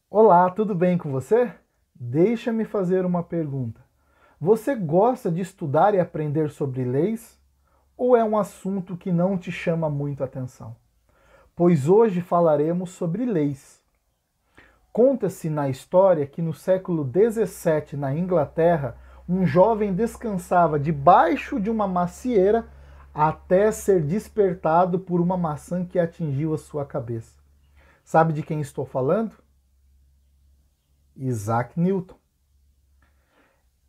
Olá, tudo bem com você? Deixa-me fazer uma pergunta. Você gosta de estudar e aprender sobre leis ou é um assunto que não te chama muito a atenção? Pois hoje falaremos sobre leis. Conta-se na história que no século XVII, na Inglaterra, um jovem descansava debaixo de uma macieira até ser despertado por uma maçã que atingiu a sua cabeça. Sabe de quem estou falando? Isaac Newton.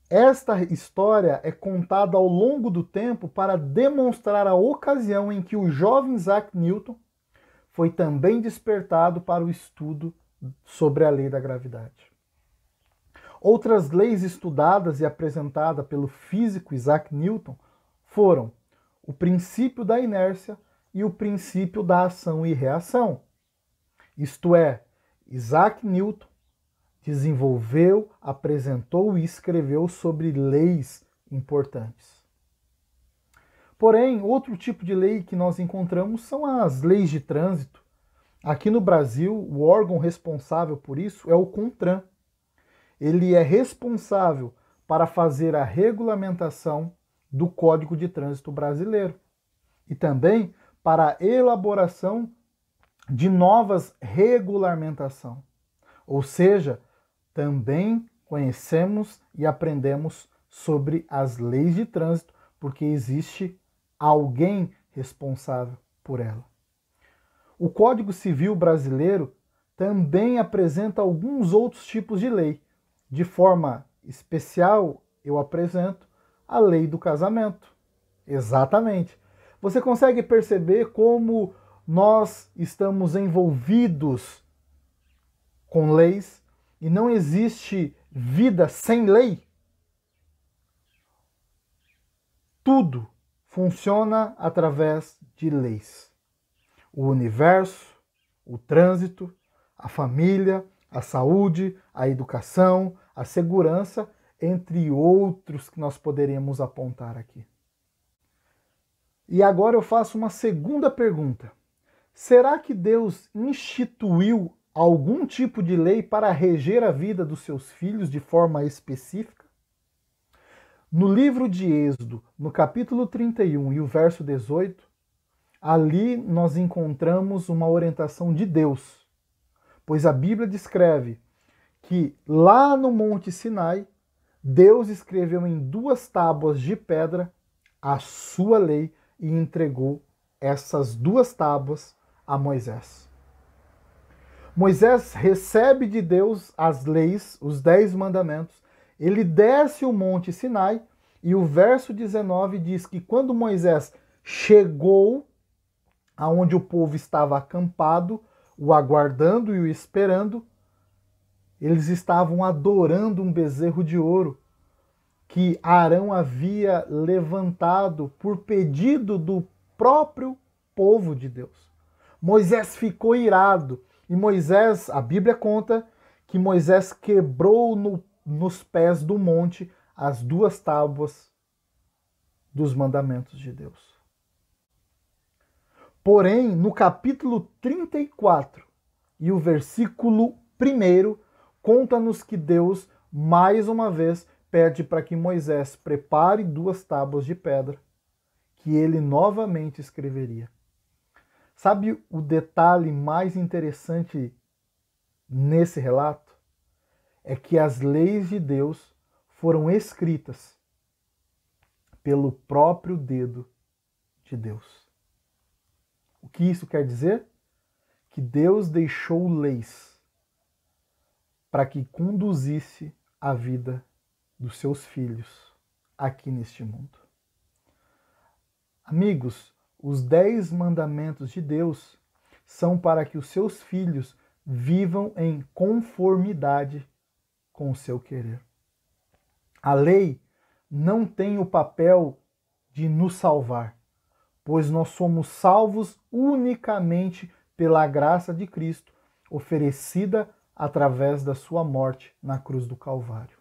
Esta história é contada ao longo do tempo para demonstrar a ocasião em que o jovem Isaac Newton foi também despertado para o estudo sobre a lei da gravidade. Outras leis estudadas e apresentadas pelo físico Isaac Newton foram o princípio da inércia e o princípio da ação e reação. Isto é, Isaac Newton desenvolveu, apresentou e escreveu sobre leis importantes. Porém, outro tipo de lei que nós encontramos são as leis de trânsito. Aqui no Brasil, o órgão responsável por isso é o CONTRAN. Ele é responsável para fazer a regulamentação do Código de Trânsito Brasileiro e também para a elaboração de novas regulamentações. Ou seja, também conhecemos e aprendemos sobre as leis de trânsito, porque existe alguém responsável por ela. O Código Civil brasileiro também apresenta alguns outros tipos de lei. De forma especial, eu apresento a lei do casamento. Exatamente. Você consegue perceber como nós estamos envolvidos com leis e não existe vida sem lei? Tudo funciona através de leis. O universo, o trânsito, a família, a saúde, a educação, a segurança, entre outros que nós poderíamos apontar aqui. E agora eu faço uma segunda pergunta. Será que Deus instituiu algum tipo de lei para reger a vida dos seus filhos de forma específica? No livro de Êxodo, no capítulo 31 e o verso 18, ali nós encontramos uma orientação de Deus, pois a Bíblia descreve que lá no Monte Sinai, Deus escreveu em 2 tábuas de pedra a sua lei e entregou essas 2 tábuas a Moisés. Moisés recebe de Deus as leis, os 10 mandamentos, ele desce o Monte Sinai e o verso 19 diz que quando Moisés chegou aonde o povo estava acampado, o aguardando e o esperando, eles estavam adorando um bezerro de ouro que Arão havia levantado por pedido do próprio povo de Deus. Moisés ficou irado e Moisés, a Bíblia conta que Moisés quebrou nos pés do monte as 2 tábuas dos mandamentos de Deus. Porém, no capítulo 34 e o versículo 1, conta-nos que Deus, mais uma vez, pede para que Moisés prepare 2 tábuas de pedra, que ele novamente escreveria. Sabe o detalhe mais interessante nesse relato? É que as leis de Deus foram escritas pelo próprio dedo de Deus. O que isso quer dizer? Que Deus deixou leis para que conduzisse a vida dos seus filhos aqui neste mundo. Amigos, os 10 mandamentos de Deus são para que os seus filhos vivam em conformidade com o seu querer. A lei não tem o papel de nos salvar, pois nós somos salvos unicamente pela graça de Cristo, oferecida através da sua morte na cruz do Calvário.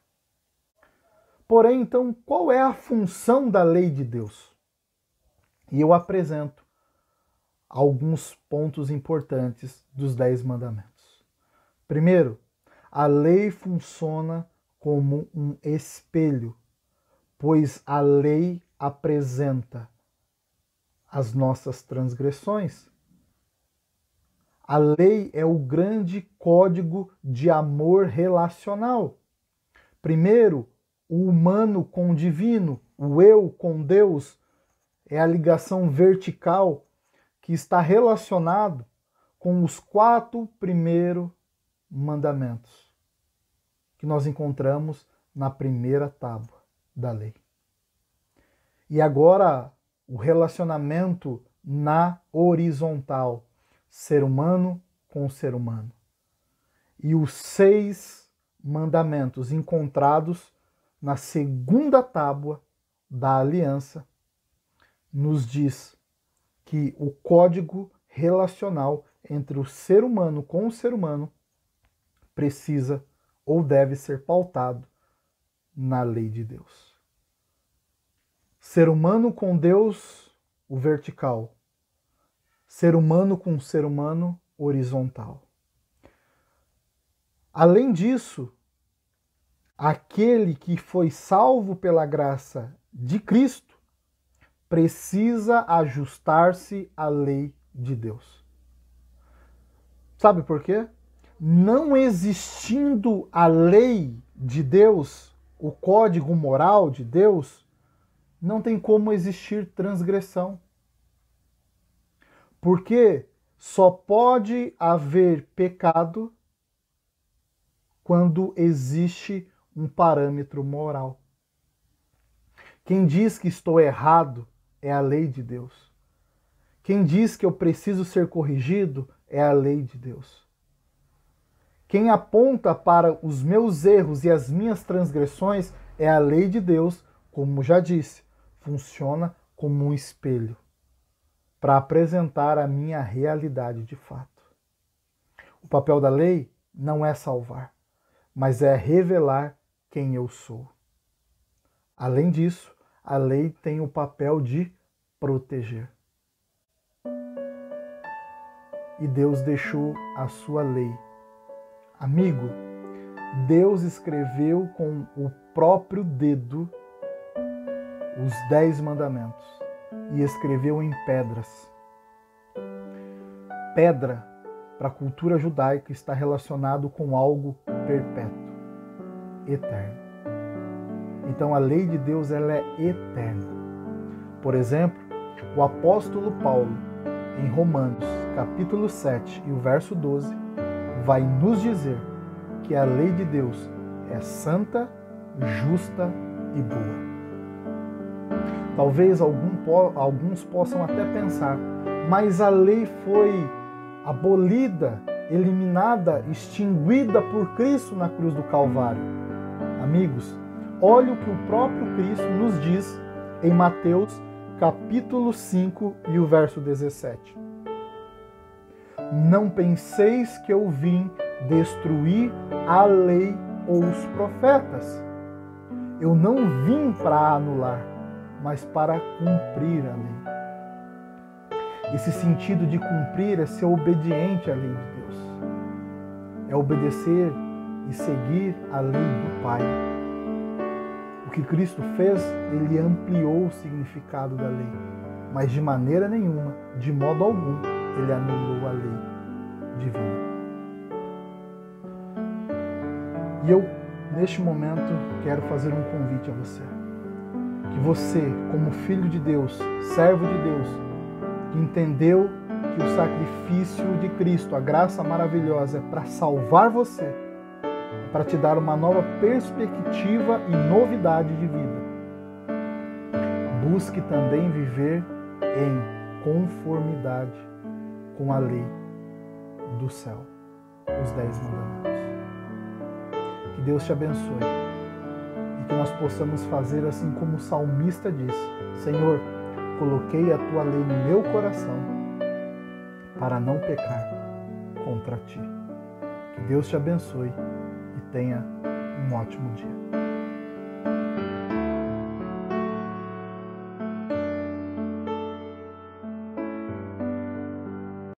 Porém, então, qual é a função da lei de Deus? E eu apresento alguns pontos importantes dos 10 mandamentos. Primeiro, a lei funciona como um espelho, pois a lei apresenta as nossas transgressões. A lei é o grande código de amor relacional. Primeiro, o humano com o divino, o eu com Deus, é a ligação vertical que está relacionado com os 4 primeiros mandamentos que nós encontramos na primeira tábua da lei. E agora o relacionamento na horizontal, ser humano com ser humano. E os 6 mandamentos encontrados na segunda tábua da aliança nos diz que o código relacional entre o ser humano com o ser humano precisa ou deve ser pautado na lei de Deus. Ser humano com Deus, o vertical. Ser humano com ser humano, horizontal. Além disso, aquele que foi salvo pela graça de Cristo precisa ajustar-se à lei de Deus. Sabe por quê? Não existindo a lei de Deus, o código moral de Deus, não tem como existir transgressão. Porque só pode haver pecado quando existe um parâmetro moral. Quem diz que estou errado é a lei de Deus. Quem diz que eu preciso ser corrigido é a lei de Deus. Quem aponta para os meus erros e as minhas transgressões é a lei de Deus, como já disse, funciona como um espelho para apresentar a minha realidade de fato. O papel da lei não é salvar, mas é revelar quem eu sou. Além disso, a lei tem o papel de proteger. E Deus deixou a sua lei. Amigo, Deus escreveu com o próprio dedo os 10 mandamentos e escreveu em pedras. Pedra, para a cultura judaica, está relacionado com algo perpétuo, eterno. Então a lei de Deus ela é eterna. Por exemplo, o apóstolo Paulo, em Romanos, capítulo 7 e o verso 12, vai nos dizer que a lei de Deus é santa, justa e boa. Talvez alguns possam até pensar, mas a lei foi abolida, eliminada, extinguida por Cristo na cruz do Calvário. Amigos, olha o que o próprio Cristo nos diz em Mateus capítulo 5 e o verso 17. Não penseis que eu vim destruir a lei ou os profetas. Eu não vim para anular, mas para cumprir a lei. Esse sentido de cumprir é ser obediente à lei de Deus. É obedecer e seguir a lei do Pai. O que Cristo fez, ele ampliou o significado da lei, mas de maneira nenhuma, de modo algum, ele anulou a lei divina. E eu, neste momento, quero fazer um convite a você. Que você, como filho de Deus, servo de Deus, que entendeu que o sacrifício de Cristo, a graça maravilhosa, é para salvar você, para te dar uma nova perspectiva e novidade de vida. Busque também viver em conformidade com a lei do céu, os 10 mandamentos. Que Deus te abençoe e que nós possamos fazer assim como o salmista diz: Senhor, coloquei a tua lei no meu coração para não pecar contra ti. Que Deus te abençoe e tenha um ótimo dia.